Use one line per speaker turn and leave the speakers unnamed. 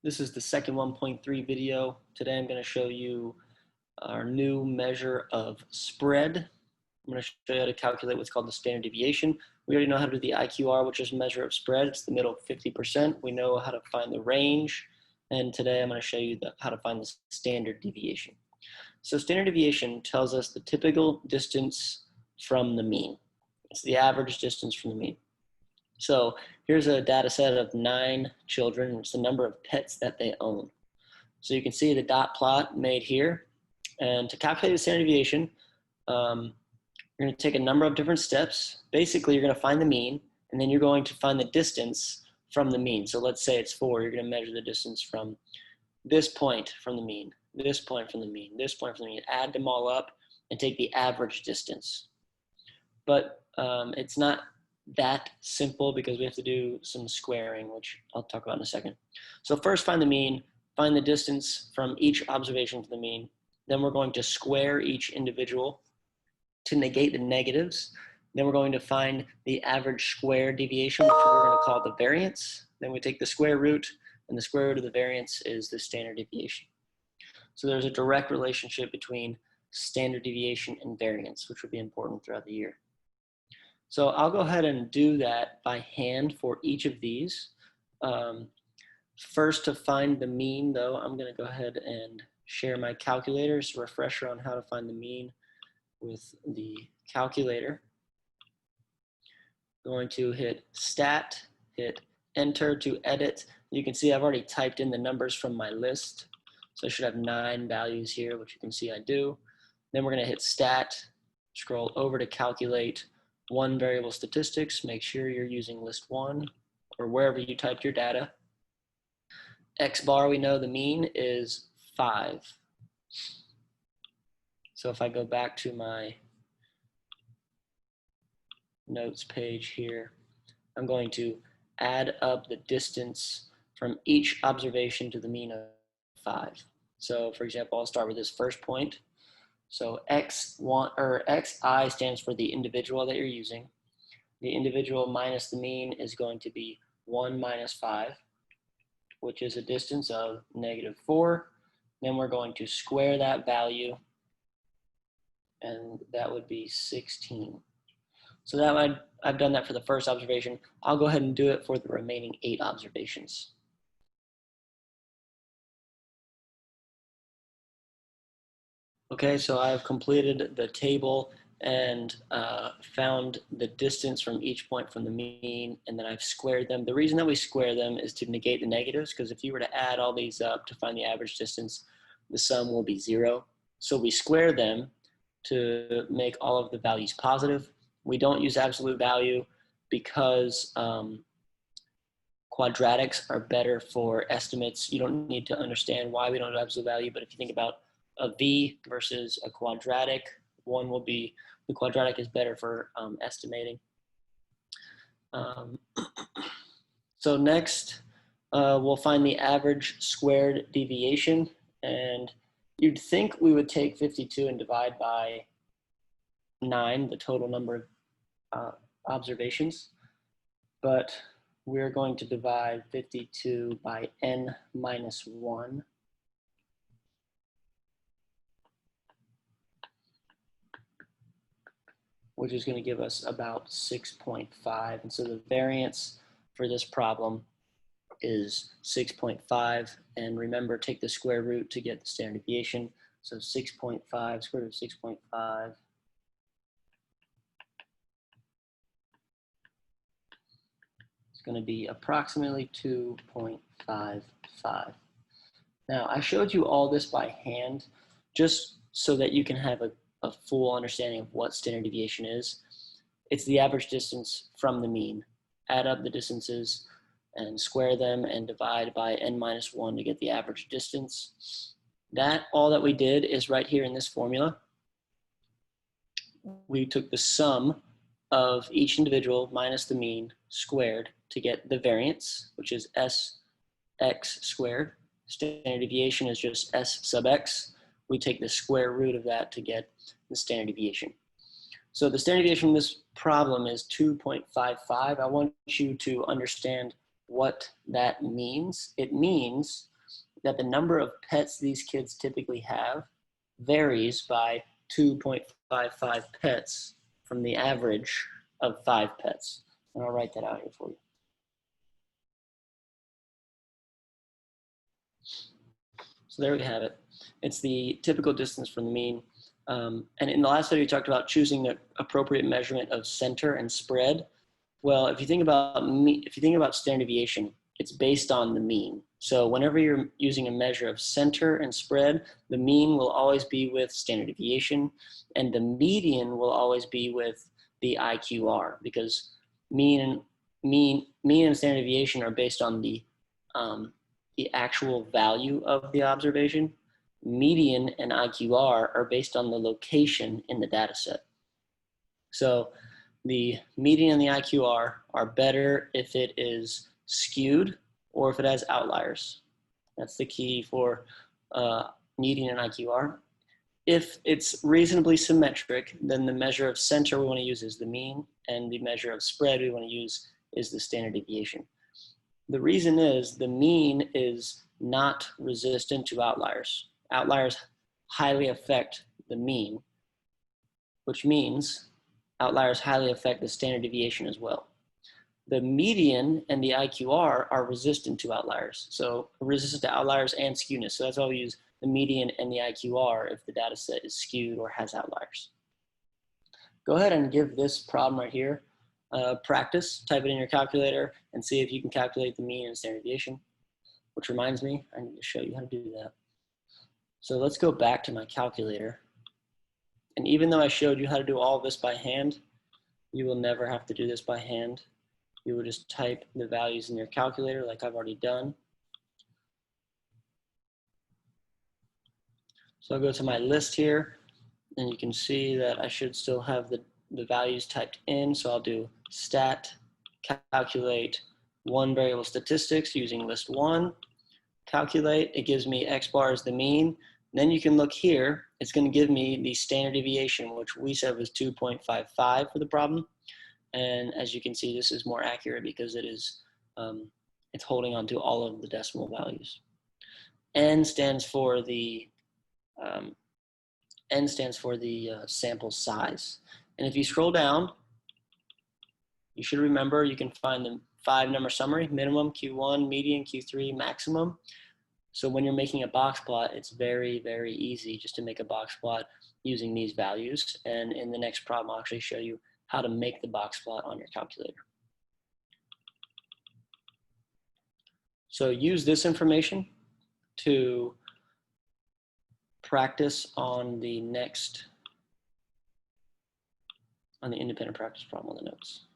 This is the second 1.3 video. Today I'm going to show you our new measure of spread. I'm going to show you how to calculate what's called the standard deviation. We already know how to do the IQR, which is a measure of spread. It's the middle 50%. We know how to find the range. And today I'm going to show you how to find the standard deviation. So standard deviation tells us the typical distance from the mean. It's the average distance from the mean. So here's a data set of 9 children. It's the number of pets that they own. So you can see the dot plot made here. And to calculate the standard deviation, you're going to take a number of different steps. Basically, you're going to find the mean, and then you're going to find the distance from the mean. So let's say it's 4. You're going to measure the distance from this point from the mean, this point from the mean, this point from the mean. Add them all up and take the average distance. But it's not that simple because we have to do some squaring, which I'll talk about in a second. So first find the mean, find the distance from each observation to the mean. Then we're going to square each individual to negate the negatives. Then we're going to find the average square deviation, which we're going to call the variance. Then we take the square root, and the square root of the variance is the standard deviation. So there's a direct relationship between standard deviation and variance, which will be important throughout the year. So I'll go ahead and do that by hand for each of these. First, to find the mean, though, I'm going to go ahead and share my calculator. So refresher on how to find the mean with the calculator. Going to hit Stat, hit Enter to edit. You can see I've already typed in the numbers from my list. So I should have 9 values here, which you can see I do. Then we're going to hit Stat, scroll over to Calculate one variable statistics. Make sure you're using list 1 or wherever you typed your data. X bar, we know the mean is 5. So if I go back to my notes page here, I'm going to add up the distance from each observation to the mean of 5. So for example, I'll start with this first point. So xi stands for the individual that you're using. The individual minus the mean is going to be 1 minus 5, which is a distance of -4. Then we're going to square that value, and that would be 16. So that I've done that for the first observation. I'll go ahead and do it for the remaining 8 observations. Okay, so I've completed the table and found the distance from each point from the mean, and then I've squared them. The reason that we square them is to negate the negatives, because if you were to add all these up to find the average distance, the sum will be 0. So we square them to make all of the values positive. We don't use absolute value because quadratics are better for estimates. You don't need to understand why we don't do absolute value, but if you think about a V versus a quadratic, one will be, the quadratic is better for estimating. So next, we'll find the average squared deviation, and you'd think we would take 52 and divide by 9, the total number of observations, but we're going to divide 52 by n minus 1. Which is going to give us about 6.5. And so the variance for this problem is 6.5. And remember, take the square root to get the standard deviation. So 6.5, square root of 6.5. It's going to be approximately 2.55. Now, I showed you all this by hand just so that you can have a full understanding of what standard deviation is. It's the average distance from the mean. Add up the distances and square them and divide by n minus 1 to get the average distance. All that we did is right here in this formula. We took the sum of each individual minus the mean squared to get the variance, which is sx squared. Standard deviation is just s sub x. We take the square root of that to get the standard deviation. So the standard deviation in this problem is 2.55. I want you to understand what that means. It means that the number of pets these kids typically have varies by 2.55 pets from the average of 5 pets. And I'll write that out here for you. So there we have it. It's the typical distance from the mean. And in the last video, we talked about choosing the appropriate measurement of center and spread. Well, if you think about standard deviation, it's based on the mean. So whenever you're using a measure of center and spread, the mean will always be with standard deviation, and the median will always be with the IQR, because mean and standard deviation are based on the actual value of the observation. Median and IQR are based on the location in the data set. So the median and the IQR are better if it is skewed or if it has outliers. That's the key for median and IQR. If it's reasonably symmetric, then the measure of center we want to use is the mean, and the measure of spread we want to use is the standard deviation. The reason is the mean is not resistant to outliers. Outliers highly affect the mean, which means outliers highly affect the standard deviation as well. The median and the IQR are resistant to outliers. So resistant to outliers and skewness. So that's why we use the median and the IQR if the data set is skewed or has outliers. Go ahead and give this problem right here practice. Type it in your calculator and see if you can calculate the mean and standard deviation. Which reminds me, I need to show you how to do that. So let's go back to my calculator. And even though I showed you how to do all of this by hand, you will never have to do this by hand. You will just type the values in your calculator like I've already done. So I'll go to my list here, and you can see that I should still have the values typed in. So I'll do stat, calculate one variable statistics using list one, calculate, it gives me X bar as the mean. Then you can look here, it's going to give me the standard deviation, which we said was 2.55 for the problem. And as you can see, this is more accurate because it is, it's holding on to all of the decimal values. N stands for the sample size. And if you scroll down, you should remember you can find the 5-number summary: minimum, Q1, median, Q3, maximum. So when you're making a box plot, it's very, very easy just to make a box plot using these values. And in the next problem, I'll actually show you how to make the box plot on your calculator. So use this information to practice on the independent practice problem on the notes.